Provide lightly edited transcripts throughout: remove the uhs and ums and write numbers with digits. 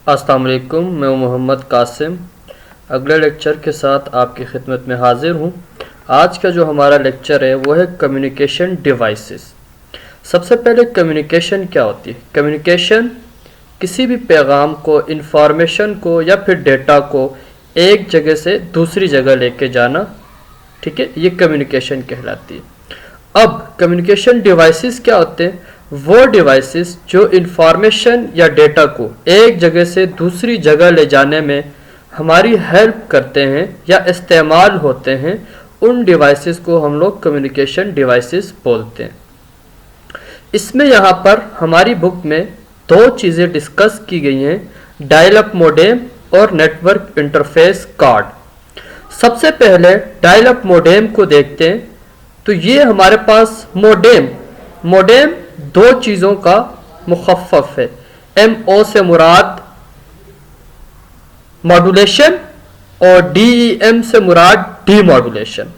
अस्सलाम वालेकुम, मैं हूं मोहम्मद कासिम। अगले लेक्चर के साथ आपकी खिदमत में हाजिर हूं। आज का जो हमारा लेक्चर है वो है कम्युनिकेशन डिवाइसेस। सबसे पहले कम्युनिकेशन क्या होती है? कम्युनिकेशन किसी भी पैगाम को, इंफॉर्मेशन को या फिर डेटा को एक जगह से दूसरी जगह लेके जाना, ठीक है, ये कम्युनिकेशन कहलाती है। अब कम्युनिकेशन डिवाइसेस क्या होते हैं? वो डिवाइसेस जो इंफॉर्मेशन या डेटा को एक जगह से दूसरी जगह ले जाने में हमारी हेल्प करते हैं या इस्तेमाल होते हैं, उन डिवाइसेस को हम लोग कम्युनिकेशन डिवाइसेस बोलते हैं। इसमें यहाँ पर हमारी बुक में दो चीज़ें डिस्कस की गई हैं, डायल अप मोडेम और नेटवर्क इंटरफेस कार्ड। सबसे पहले डायल अप मोडेम को देखते हैं। तो ये हमारे पास मोडेम दो चीज़ों का मुखफ़फ़ है। MO से मुराद मॉड्यूलेशन और DEM से मुराद डीमॉड्यूलेशन।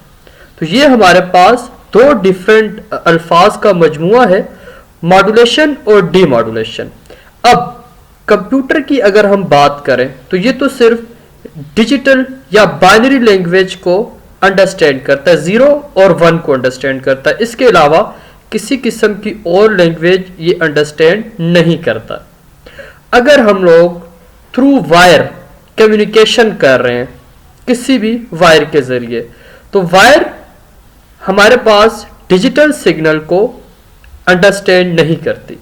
तो ये हमारे पास दो डिफरेंट अल्फाज का मजमुआ है, मॉड्यूलेशन और डीमॉड्यूलेशन। अब कंप्यूटर की अगर हम बात करें तो ये तो सिर्फ डिजिटल या बाइनरी लैंग्वेज को अंडरस्टैंड करता है, 0 और 1 को अंडरस्टैंड करता है। इसके अलावा किसी किस्म की और लैंग्वेज ये अंडरस्टैंड नहीं करता। अगर हम लोग थ्रू वायर कम्युनिकेशन कर रहे हैं, किसी भी वायर के ज़रिए, तो वायर हमारे पास डिजिटल सिग्नल को अंडरस्टैंड नहीं करती,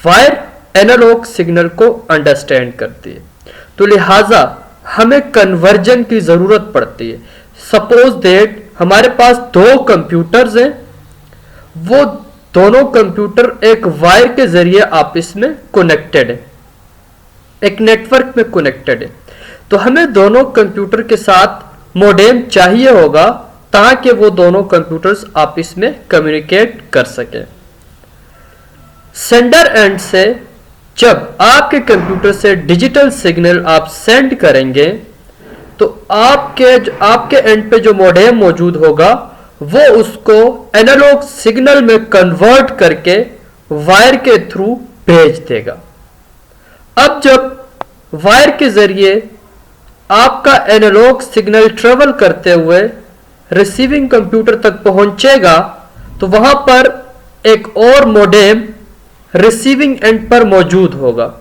वायर एनालॉग सिग्नल को अंडरस्टैंड करती है। तो लिहाजा हमें कन्वर्जन की ज़रूरत पड़ती है। सपोज दैट हमारे पास दो कंप्यूटर्स हैं, वो दोनों कंप्यूटर एक वायर के ज़रिए आपस में कनेक्टेड है, एक नेटवर्क में कनेक्टेड है। तो हमें दोनों कंप्यूटर के साथ मोडेम चाहिए होगा ताकि वो दोनों कंप्यूटर्स आपस में कम्युनिकेट कर सकें। सेंडर एंड से जब आपके कंप्यूटर से डिजिटल सिग्नल आप सेंड करेंगे तो आपके एंड पे जो मोडेम मौजूद होगा वो उसको एनालॉग सिग्नल में कन्वर्ट करके वायर के थ्रू भेज देगा। अब जब वायर के जरिए आपका एनालॉग सिग्नल ट्रेवल करते हुए रिसीविंग कंप्यूटर तक पहुंचेगा तो वहां पर एक और मोडेम रिसीविंग एंड पर मौजूद होगा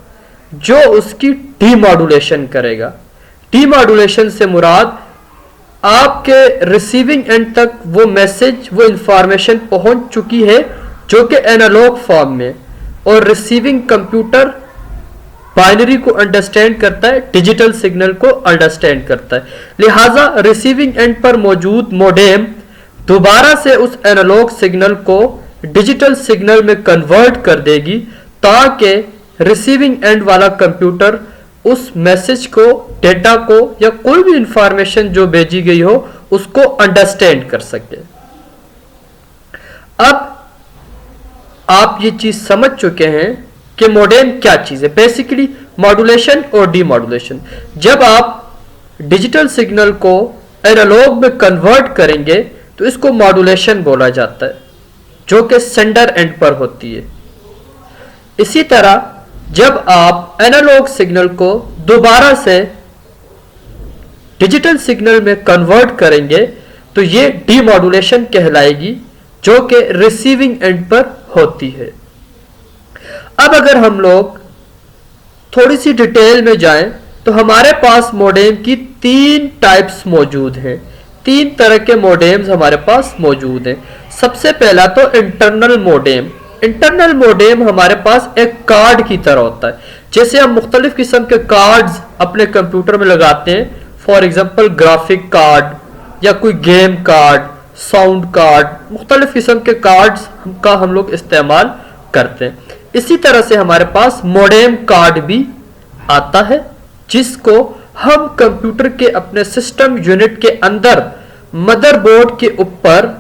जो उसकी डीमॉड्यूलेशन करेगा। डीमॉड्यूलेशन से मुराद आपके रिसीविंग एंड तक वो मैसेज, वो इंफॉर्मेशन पहुंच चुकी है जो कि एनालॉग फॉर्म में, और रिसीविंग कंप्यूटर बाइनरी को अंडरस्टैंड करता है, डिजिटल सिग्नल को अंडरस्टैंड करता है। लिहाजा रिसीविंग एंड पर मौजूद मोडेम दोबारा से उस एनालॉग सिग्नल को डिजिटल सिग्नल में कन्वर्ट कर देगी ताकि रिसीविंग एंड वाला कंप्यूटर उस मैसेज को, डेटा को या कोई भी इंफॉर्मेशन जो भेजी गई हो उसको अंडरस्टैंड कर सके। अब आप ये चीज समझ चुके हैं कि मोडेम क्या चीज है। बेसिकली मॉड्यूलेशन और डीमॉड्यूलेशन, जब आप डिजिटल सिग्नल को एनालॉग में कन्वर्ट करेंगे तो इसको मॉड्यूलेशन बोला जाता है जो कि सेंडर एंड पर होती है। इसी तरह जब आप एनालॉग सिग्नल को दोबारा से डिजिटल सिग्नल में कन्वर्ट करेंगे तो ये डीमॉड्यूलेशन कहलाएगी जो कि रिसीविंग एंड पर होती है। अब अगर हम लोग थोड़ी सी डिटेल में जाएं तो हमारे पास मोडेम की 3 टाइप्स मौजूद हैं। 3 तरह के मोडेम्स हमारे पास मौजूद हैं। सबसे पहला तो इंटरनल मोडेम। इंटरनल मोडेम हमारे पास एक कार्ड की तरह होता है। जैसे हम मुख्तलिफ किस्म के कार्ड्स अपने कंप्यूटर में लगाते हैं, फॉर एग्जांपल ग्राफिक कार्ड या कोई गेम कार्ड, साउंड कार्ड, मुख्तलिफ किस्म के कार्ड्स का हम लोग इस्तेमाल करते हैं। इसी तरह से हमारे पास मोडेम कार्ड भी आता है जिसको हम कंप्यूटर के अपने सिस्टम यूनिट के अंदर मदरबोर्ड के ऊपर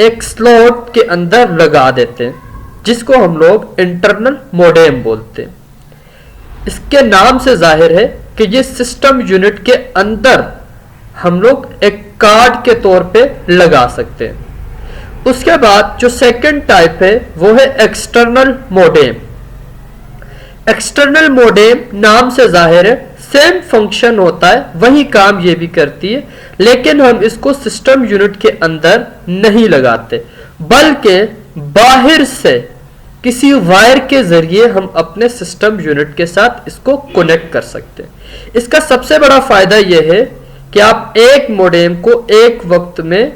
एक स्लॉट के अंदर लगा देते हैं, जिसको हम लोग इंटरनल मोडेम बोलते हैं। इसके नाम से जाहिर है कि ये सिस्टम यूनिट के अंदर हम लोग एक कार्ड के तौर पे लगा सकते हैं। उसके बाद जो सेकंड टाइप है वो है एक्सटर्नल मोडेम। एक्सटर्नल मॉडेम नाम से जाहिर है सेम फंक्शन होता है, वही काम ये भी करती है, लेकिन हम इसको सिस्टम यूनिट के अंदर नहीं लगाते, बल्कि बाहर से किसी वायर के जरिए हम अपने सिस्टम यूनिट के साथ इसको कनेक्ट कर सकते हैं। इसका सबसे बड़ा फायदा यह है कि आप एक मॉडेम को एक वक्त में,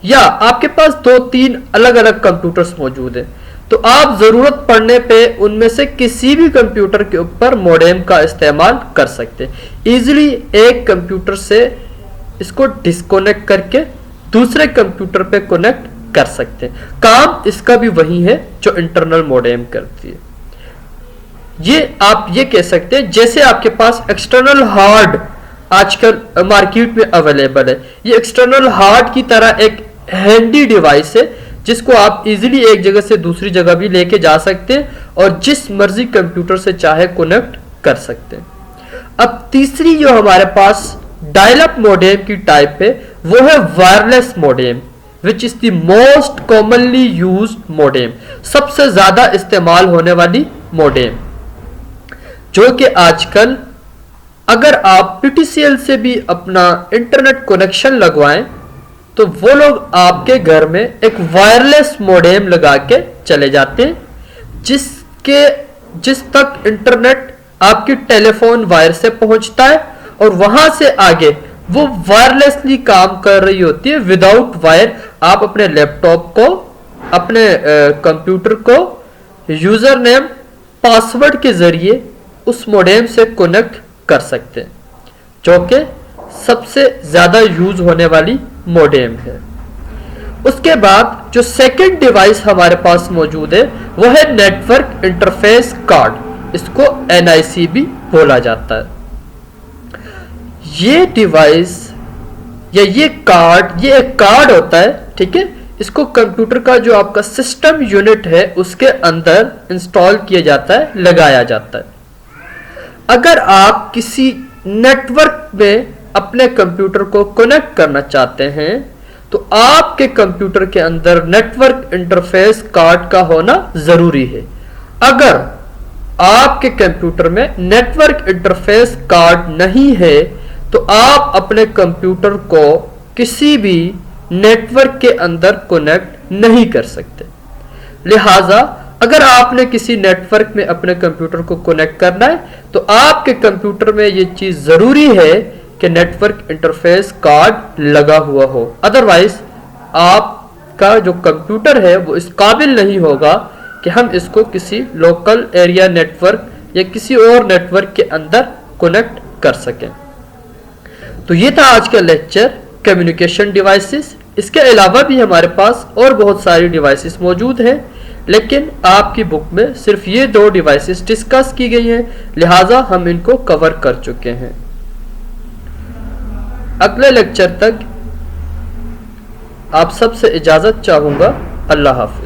या आपके पास 2-3 अलग अलग कंप्यूटर्स मौजूद हैं, तो आप जरूरत पड़ने पे उनमें से किसी भी कंप्यूटर के ऊपर मॉडेम का इस्तेमाल कर सकते हैं। इजीली एक कंप्यूटर से इसको डिस्कनेक्ट करके दूसरे कंप्यूटर पे कनेक्ट कर सकते हैं। काम इसका भी वही है जो इंटरनल मॉडेम करती है। ये आप ये कह सकते हैं जैसे आपके पास एक्सटर्नल हार्ड आजकल मार्केट में अवेलेबल है, ये एक्सटर्नल हार्ड की तरह एक हैंडी डिवाइस है जिसको आप इजीली एक जगह से दूसरी जगह भी लेके जा सकते हैं और जिस मर्जी कंप्यूटर से चाहे कनेक्ट कर सकते हैं। अब तीसरी जो हमारे पास डायल अप मॉडेम की टाइप है वो है wireless modem, which is the most commonly used modem, सबसे ज्यादा इस्तेमाल होने वाली मॉडेम, जो कि आजकल अगर आप पीटीसीएल से भी अपना इंटरनेट कनेक्शन लगवाएं तो वो लोग आपके घर में एक वायरलेस मॉडेम लगा के चले जाते हैं, जिस तक इंटरनेट आपकी टेलीफोन वायर से पहुंचता है और वहां से आगे वो वायरलेसली काम कर रही होती है विदाउट वायर। आप अपने लैपटॉप को, अपने कंप्यूटर को यूजर नेम पासवर्ड के जरिए उस मॉडेम से कनेक्ट कर सकते हैं, जो कि सबसे ज्यादा यूज होने वाली मॉडेम है। उसके बाद जो सेकंड डिवाइस हमारे पास मौजूद है वो है नेटवर्क इंटरफेस कार्ड, इसको एनआईसी भी बोला जाता है। ये डिवाइस या ये एक कार्ड होता है, ठीक है। इसको कंप्यूटर का जो आपका सिस्टम यूनिट है उसके अंदर इंस्टॉल किया जाता है, लगाया जाता है। अगर आप किसी नेटवर्क में अपने कंप्यूटर को कनेक्ट करना चाहते हैं तो आपके कंप्यूटर के अंदर नेटवर्क इंटरफेस कार्ड का होना जरूरी है। अगर आपके कंप्यूटर में नेटवर्क इंटरफेस कार्ड नहीं है तो आप अपने कंप्यूटर को किसी भी नेटवर्क के अंदर कनेक्ट नहीं कर सकते। लिहाजा अगर आपने किसी नेटवर्क में अपने कंप्यूटर को कनेक्ट करना है तो आपके कंप्यूटर में यह चीज जरूरी है कि नेटवर्क इंटरफेस कार्ड लगा हुआ हो, अदरवाइज आपका जो कंप्यूटर है वो इस काबिल नहीं होगा कि हम इसको किसी लोकल एरिया नेटवर्क या किसी और नेटवर्क के अंदर कनेक्ट कर सकें। तो ये था आज का लेक्चर कम्युनिकेशन डिवाइसेस। इसके अलावा भी हमारे पास और बहुत सारी डिवाइसेस मौजूद हैं, लेकिन आपकी बुक में सिर्फ ये 2 डिवाइसेस डिस्कस की गई हैं, लिहाजा हम इनको कवर कर चुके हैं। अगले लेक्चर तक आप सबसे इजाजत चाहूंगा। अल्लाह हाफिज।